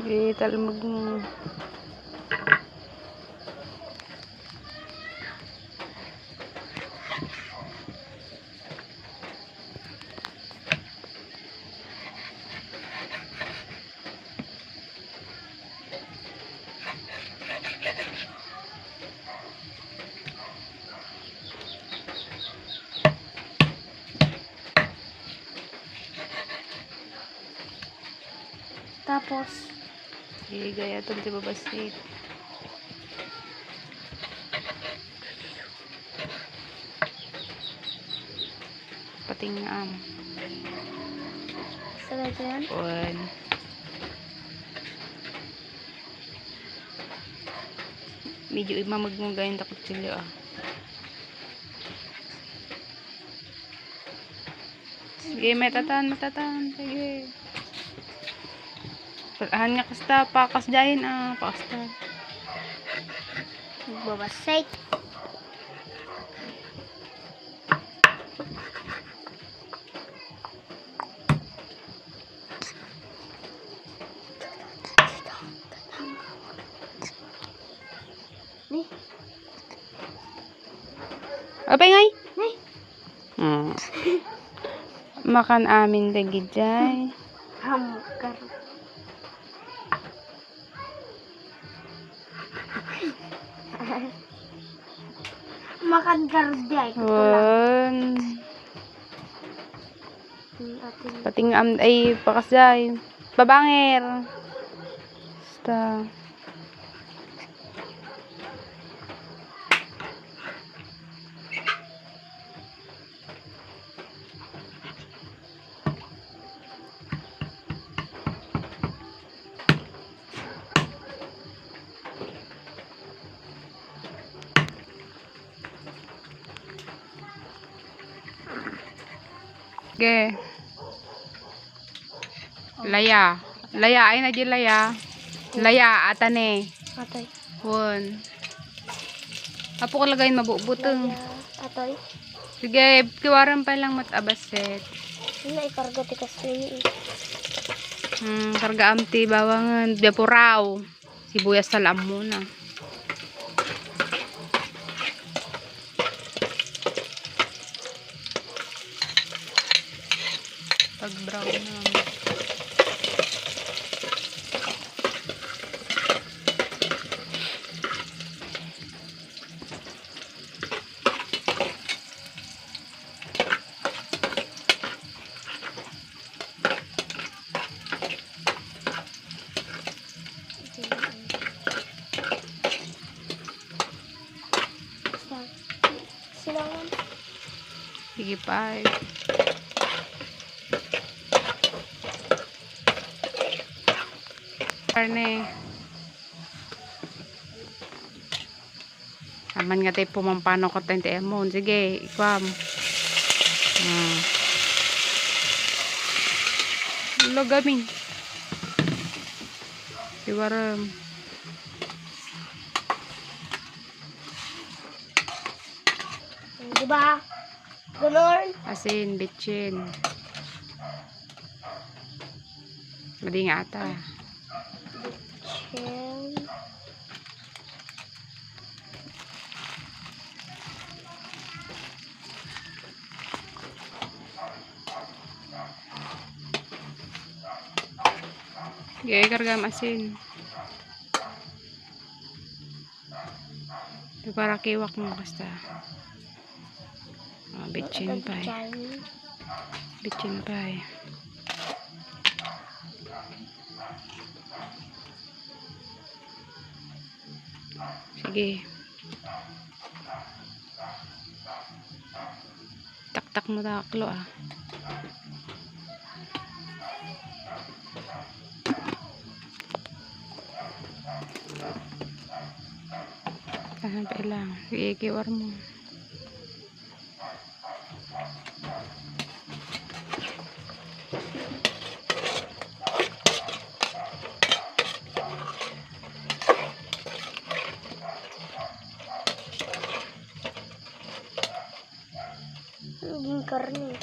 Talmog mo. Tapos, Gaya itong di babasit. Patingam. sabay ko yan. One. Medyo imamag mo ganyan takot sila ah. Sige, matatan. Sige. Pag-ahan nga kasta, pakas dyan ah. Pakasta. Magbabasay. Nih. Apa ngay? Nih. Makan amin lagi dyan. Hamkar. Makan garday. One. Ating Patingam ay pakas dyan. Babangir. Basta. Okay. Laya. Laya ay na di laya. Laya atane. atoy. One. Apo ko lagayin mabubuteng. Atoy. Sige, kiwaran pa lang matabaset. Hindi na ikarga tikas lini. Karga amti bawangan. Bepuraw. Sibuyas salam muna. Pag brown na. Silangan. Sige pa. Karne. Aman nga tayo pumampano ko tayo emon. Sige, ikwam. Logaming. Iwaram. Diba? Ganon. Asin, bitchin. Mali nga ata. Chill. Gaya kargam asin. Ito para kiwak mo basta. Bitchin pa eh. Bitchin pa eh. Sige. Tak-tak mo taklo ah. Sampai lang. Sige, kiwar mo. Naging karne.